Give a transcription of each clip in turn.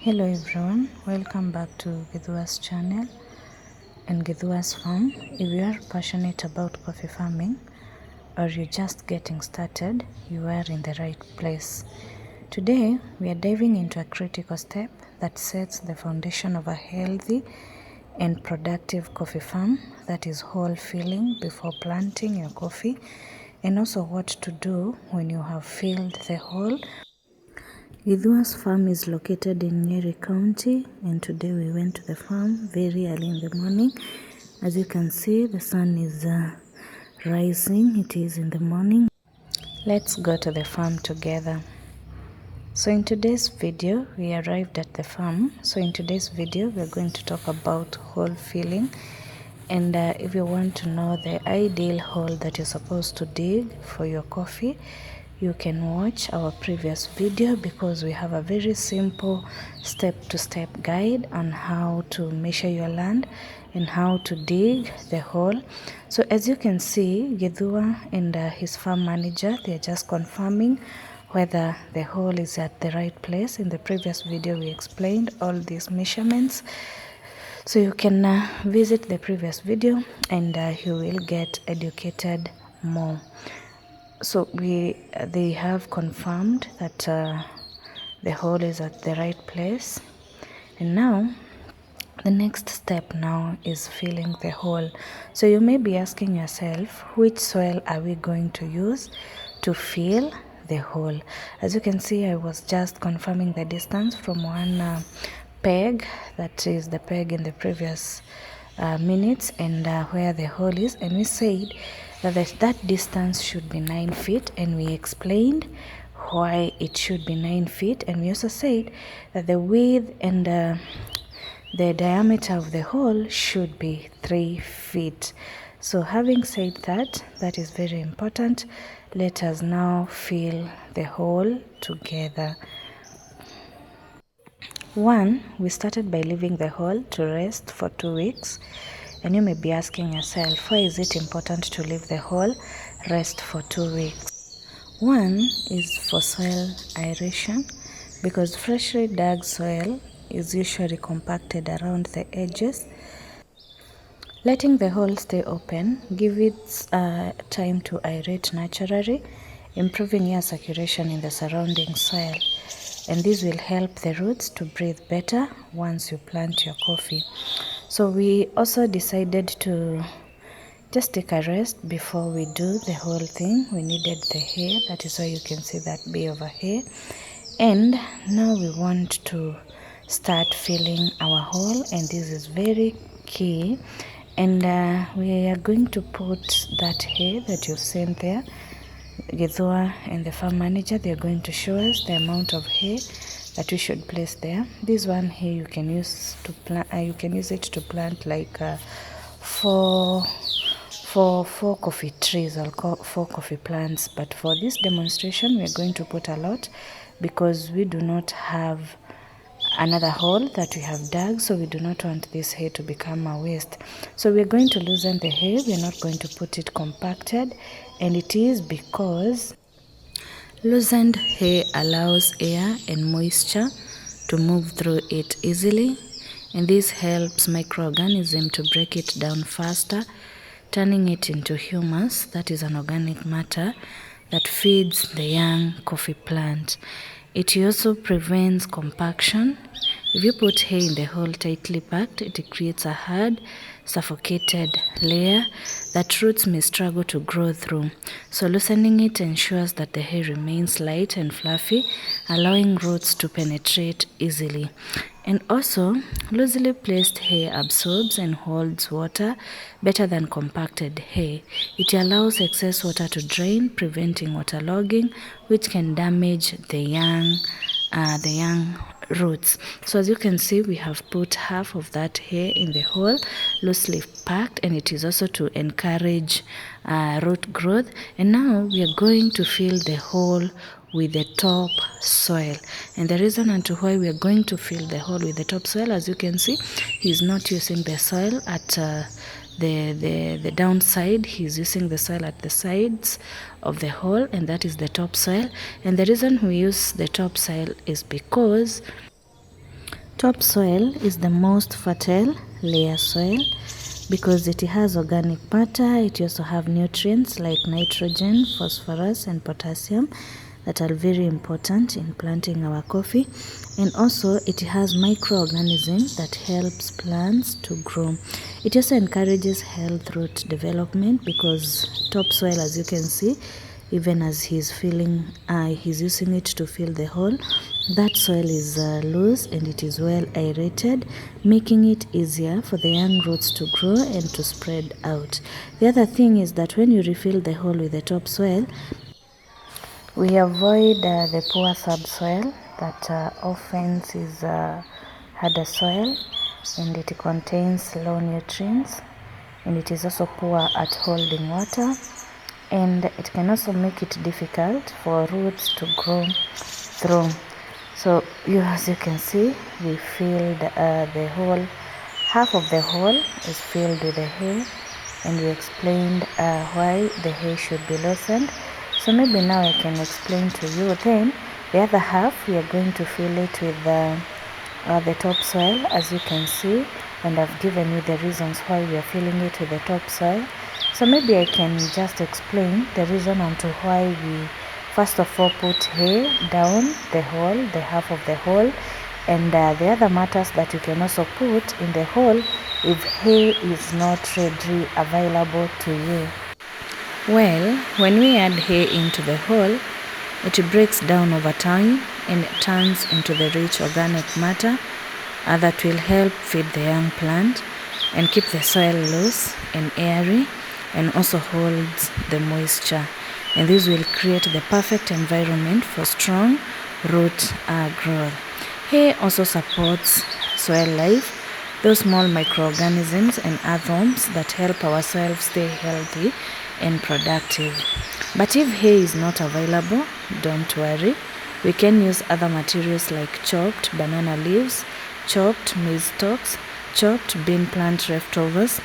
Hello everyone, welcome back to Githua's channel and Githua's farm. If you are passionate about coffee farming or you're just getting started, you are in the right place. Today we are diving into a critical step that sets the foundation of a healthy and productive coffee farm, that is whole filling before planting your coffee, and also what to do when you have filled the hole. Githua's farm is located in Nyeri County, and today we went to the farm very early in the morning. As you can see, the sun is rising. It is in the morning. Let's go to the farm together. So in today's video, we arrived at the farm. So in today's video, we're going to talk about hole filling. And if you want to know the ideal hole that you're supposed to dig for your coffee, you can watch our previous video, because we have a very simple step-to-step guide on how to measure your land and how to dig the hole. So as you can see, Githua and his farm manager, they're just confirming whether the hole is at the right place. In the previous video, we explained all these measurements. So you can visit the previous video and you will get educated more. So they have confirmed that the hole is at the right place, and now the next step now is filling the hole. So you may be asking yourself, which soil are we going to use to fill the hole? As you can see, I was just confirming the distance from one peg, that is the peg in the previous minutes, and where the hole is, and we said that distance should be 9 feet, and we explained why it should be 9 feet, and we also said that the width and the diameter of the hole should be 3 feet. So having said that, that is very important. Let us now fill the hole together. One, we started by leaving the hole to rest for 2 weeks. And you may be asking yourself, why is it important to leave the hole rest for 2 weeks? One is for soil aeration, because freshly dug soil is usually compacted around the edges. Letting the hole stay open gives it time to aerate naturally, improving air circulation in the surrounding soil. And this will help the roots to breathe better once you plant your coffee. So we also decided to just take a rest before we do the whole thing. We needed the hay, that is why you can see that bay of a hay. And now we want to start filling our hole, and this is very key. And we are going to put that hay that you've seen there. Githua and the farm manager, they are going to show us the amount of hay that we should place there. This one hay you can use to plant. You can use it to plant like four coffee trees or 4 coffee plants. But for this demonstration, we are going to put a lot, because we do not have another hole that we have dug, so we do not want this hay to become a waste. So we are going to loosen the hay. We are not going to put it compacted, and it is because loosened hay allows air and moisture to move through it easily, and this helps microorganisms to break it down faster, turning it into humus, that is an organic matter that feeds the young coffee plant. It also prevents compaction. If you put hay in the hole tightly packed, it creates a hard, suffocated layer that roots may struggle to grow through. So loosening it ensures that the hay remains light and fluffy, allowing roots to penetrate easily. And also, loosely placed hay absorbs and holds water better than compacted hay. It allows excess water to drain, preventing waterlogging, which can damage the young roots. So as you can see, we have put half of that hay in the hole, loosely packed, and it is also to encourage root growth. And now we are going to fill the hole with the top soil. And the reason unto why we are going to fill the hole with the top soil, as you can see, he's not using the soil at the downside. He's using the soil at the sides of the hole, and that is the top soil. And the reason we use the top soil is because Topsoil is the most fertile layer soil because it has organic matter. It also have nutrients like nitrogen, phosphorus and potassium that are very important in planting our coffee, and also it has microorganisms that helps plants to grow. It also encourages health root development because topsoil, as you can see, even as he's using it to fill the hole, that soil is loose and it is well aerated, making it easier for the young roots to grow and to spread out. The other thing is that when you refill the hole with the topsoil, we avoid the poor subsoil that often is harder soil, and it contains low nutrients, and it is also poor at holding water, and it can also make it difficult for roots to grow through. So as you can see, we filled the hole. Half of the hole is filled with the hay, and we explained why the hay should be loosened. So maybe now I can explain to you. Then the other half, we are going to fill it with the topsoil, as you can see, and I've given you the reasons why we are filling it with the topsoil. So maybe I can just explain the reason onto why we first of all put hay down the hole, the half of the hole, and the other matters that you can also put in the hole if hay is not readily available to you. Well, when we add hay into the hole, it breaks down over time and it turns into the rich organic matter that will help feed the young plant and keep the soil loose and airy, and also holds the moisture. And this will create the perfect environment for strong root growth. Hay also supports soil life, those small microorganisms and earthworms that help our soil stay healthy and productive. But if hay is not available, don't worry. We can use other materials like chopped banana leaves, chopped maize stalks, chopped bean plant leftovers,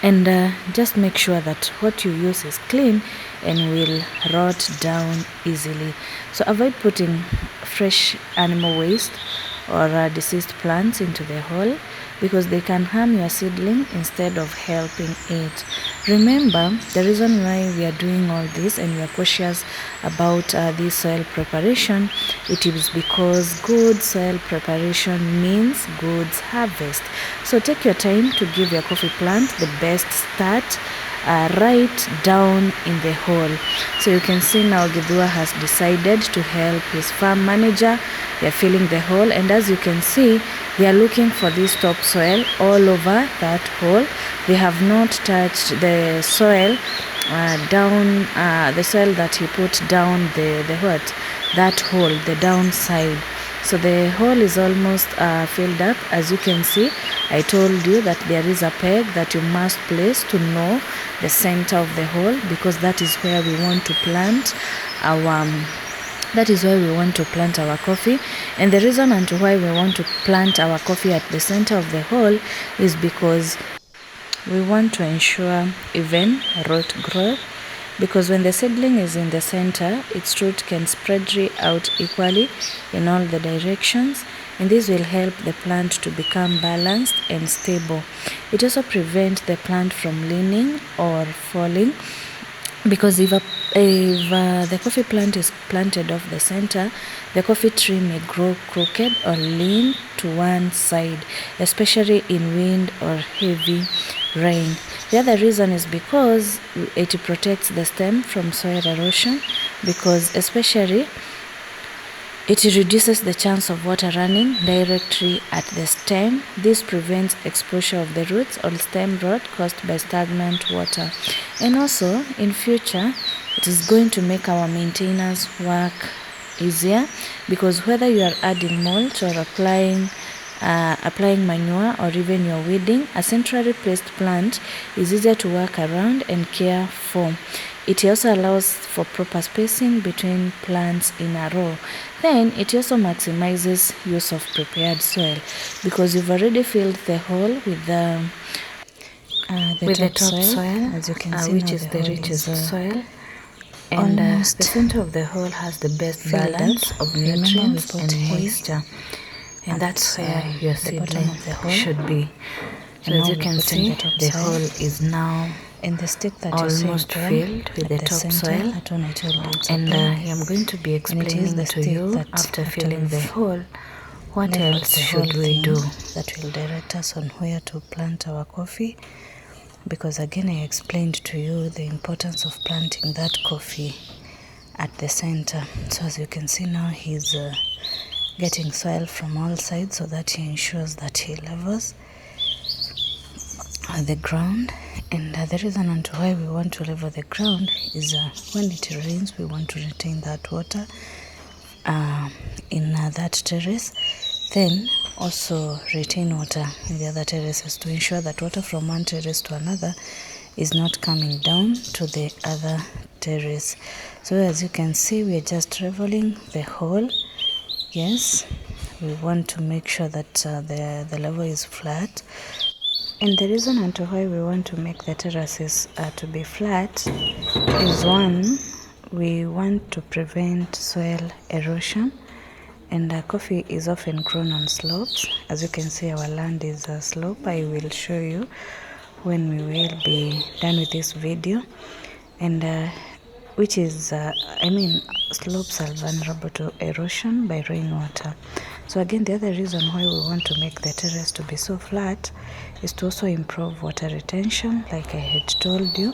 and just make sure that what you use is clean and will rot down easily. So avoid putting fresh animal waste or deceased plants into the hole because they can harm your seedling instead of helping it. Remember, the reason why we are doing all this and we are cautious about this soil preparation, it is because good soil preparation means good harvest. So take your time to give your coffee plant the best start right down in the hole. So you can see now Githua has decided to help his farm manager. They are filling the hole, and as you can see, they are looking for this topsoil all over that hole. They have not touched the soil down, the soil that he put down that hole, the downside. So the hole is almost filled up. As you can see, I told you that there is a peg that you must place to know the center of the hole, because that is where we want to plant our coffee. And the reason onto why we want to plant our coffee at the center of the hole is because we want to ensure even root growth, because when the seedling is in the center, its root can spread out equally in all the directions, and this will help the plant to become balanced and stable. It also prevents the plant from leaning or falling, because if the coffee plant is planted off the center, the coffee tree may grow crooked or lean to one side, especially in wind or heavy rain. The other reason is because it protects the stem from soil erosion, because especially it reduces the chance of water running directly at the stem. This prevents exposure of the roots or stem rot caused by stagnant water. And also, in future, it is going to make our maintenance work easier, because whether you are adding mulch or applying manure or even your weeding, a centrally placed plant is easier to work around and care for. It also allows for proper spacing between plants in a row. Then it also maximizes use of prepared soil, because you've already filled the hole with the topsoil, as you can see, which is the richest soil. And the center of the hole has the best balance of nutrients and moisture. and that's where your seedling should be. So And as now you we're can putting see, the topsoil. hole is now And the stick that you're almost seeing there filled with the at the center, topsoil, that one I told you it's and a peg. I'm going to be And it is explaining the to stick you that after after filling the we've hole what leveled else the whole should we thing, do. that will direct us on where to plant our coffee, because again I explained to you the importance of planting that coffee at the center. So as you can see now, he's getting soil from all sides so that he ensures that he levels the ground. And the reason onto why we want to level the ground is when it rains, we want to retain that water in that terrace, then also retain water in the other terraces to ensure that water from one terrace to another is not coming down to the other terrace. So as you can see, we are just leveling the hole. Yes, we want to make sure that the level is flat. And the reason onto why we want to make the terraces to be flat is, one, we want to prevent soil erosion, and coffee is often grown on slopes. As you can see, our land is a slope. I will show you when we will be done with this video. And which is, slopes are vulnerable to erosion by rainwater. So again, the other reason why we want to make the terrace to be so flat is to also improve water retention, like I had told you,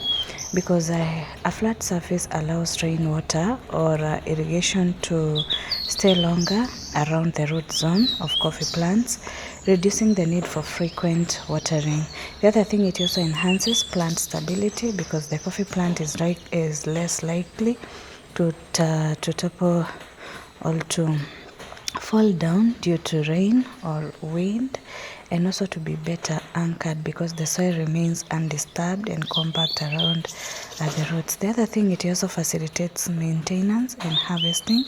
because a flat surface allows rainwater or irrigation to stay longer around the root zone of coffee plants, reducing the need for frequent watering. The other thing, it also enhances plant stability, because the coffee plant is less likely to topple or to fall down due to rain or wind, and also to be better anchored because the soil remains undisturbed and compact around the roots. The other thing, it also facilitates maintenance and harvesting,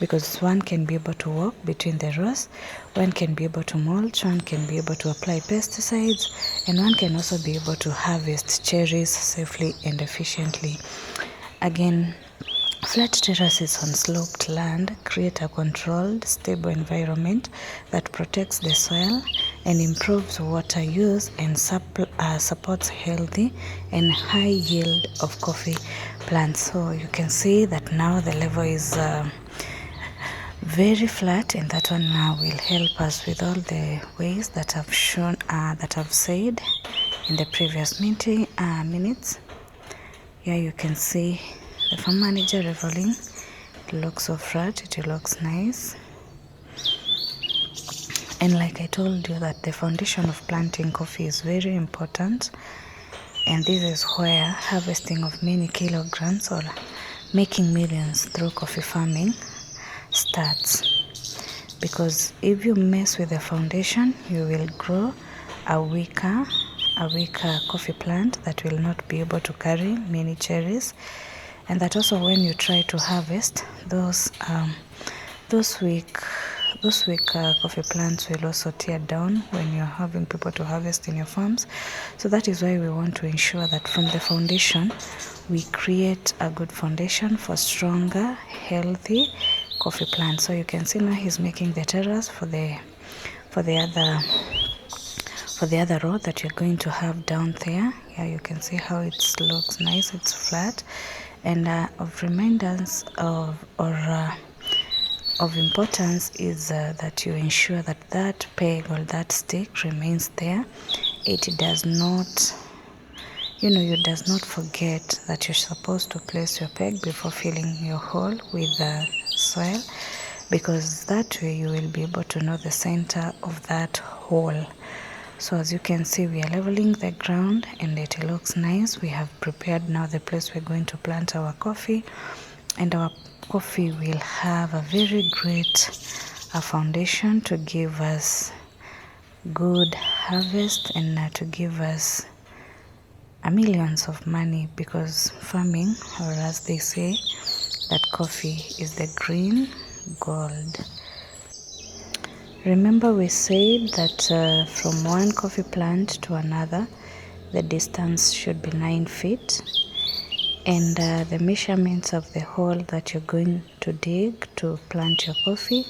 because one can be able to walk between the rows, one can be able to mulch, one can be able to apply pesticides, and one can also be able to harvest cherries safely and efficiently. Again, flat terraces on sloped land create a controlled, stable environment that protects the soil and improves water use and supports healthy and high yield of coffee plants. So you can see that now the level is very flat, and that one now will help us with all the ways that I've shown, that I've said in the previous minutes. Here you can see the farm manager leveling. It looks so flat, it looks nice. And like I told you, that the foundation of planting coffee is very important, and this is where harvesting of many kilograms or making millions through coffee farming starts. Because if you mess with the foundation, you will grow a weaker coffee plant that will not be able to carry many cherries, and that also when you try to harvest those weak coffee plants will also tear down when you're having people to harvest in your farms. So that is why we want to ensure that from the foundation we create a good foundation for stronger, healthy coffee plants. So you can see now he's making the terrace for the other row that you're going to have down there. Yeah, you can see how it looks nice, it's flat. And of reminders of importance is that you ensure that that peg or that stick remains there. It does not, you does not forget that you're supposed to place your peg before filling your hole with soil, because that way you will be able to know the center of that hole. So as you can see, we are leveling the ground and it looks nice. We have prepared now the place we're going to plant our coffee, and our coffee will have a very great foundation to give us good harvest and to give us millions of money, because farming, or as they say, that coffee is the green gold. Remember, we said that from one coffee plant to another, the distance should be 9 feet. And the measurements of the hole that you're going to dig to plant your coffee,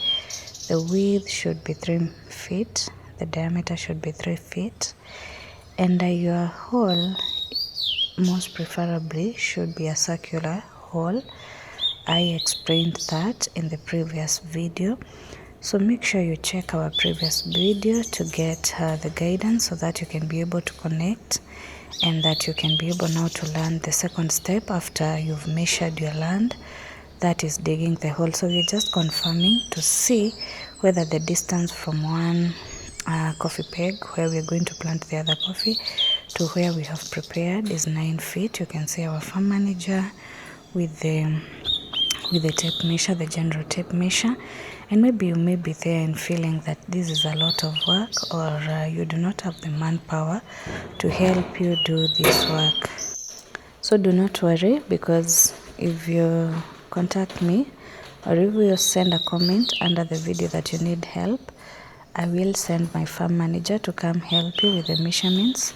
The width should be 3 feet, the diameter should be 3 feet, and your hole most preferably should be a circular hole. I explained that in the previous video, so make sure you check our previous video to get the guidance so that you can be able to connect and that you can be able now to learn the second step after you've measured your land, that is digging the hole. So we're just confirming to see whether the distance from one coffee peg where we're going to plant the other coffee to where we have prepared is 9 feet. You can see our farm manager with the tape measure, the general tape measure, and maybe you may be there and feeling that this is a lot of work, or you do not have the manpower to help you do this work. So do not worry, because if you contact me or if you send a comment under the video that you need help, I will send my farm manager to come help you with the measurements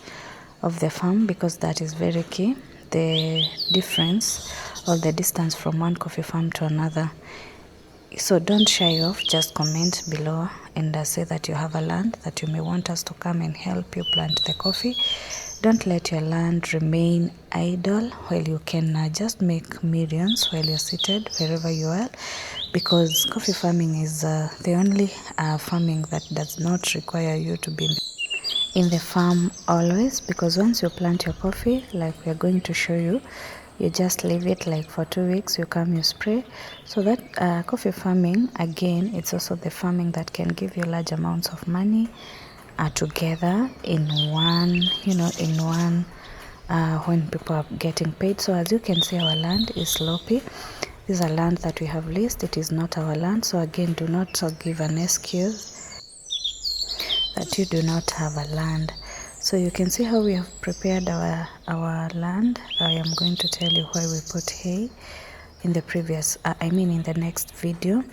of the farm, because that is very key, the difference or the distance from one coffee farm to another. So don't shy off, just comment below and say that you have a land that you may want us to come and help you plant the coffee. Don't let your land remain idle while you can just make millions while you're seated wherever you are, because coffee farming is the only farming that does not require you to be in the farm always, because once you plant your coffee, like we are going to show you, you just leave it like for 2 weeks, you come, you spray. So that coffee farming, again, it's also the farming that can give you large amounts of money together in one, when people are getting paid. So as you can see, our land is sloppy. This is a land that we have leased. It is not our land. So again, do not give an excuse that you do not have a land. So you can see how we have prepared our land. I am going to tell you why we put hay in the previous, in the next video,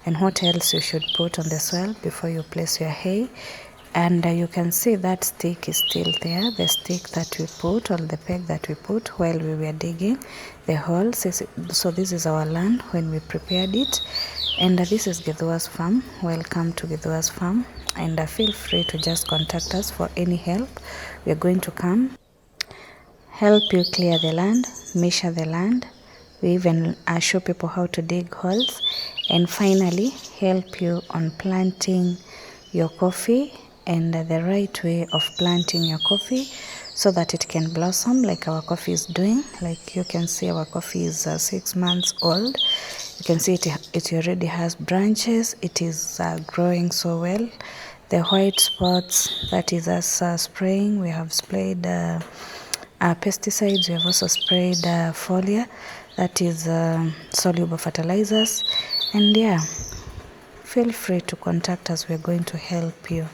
and what else you should put on the soil before you place your hay. And you can see that stick is still there, the stick that we put, or the peg that we put while we were digging the hole. So this is our land when we prepared it, and this is Githua's farm. Welcome to Githua's farm, and feel free to just contact us for any help. We are going to come help you clear the land, measure the land. We even show people how to dig holes, and finally help you on planting your coffee and the right way of planting your coffee so that it can blossom like our coffee is doing. Like you can see, our coffee is 6 months old. You can see it already has branches. It is growing so well. The white spots, that is us spraying. We have sprayed pesticides. We have also sprayed foliar, that is soluble fertilizers. And yeah, feel free to contact us. We're going to help you.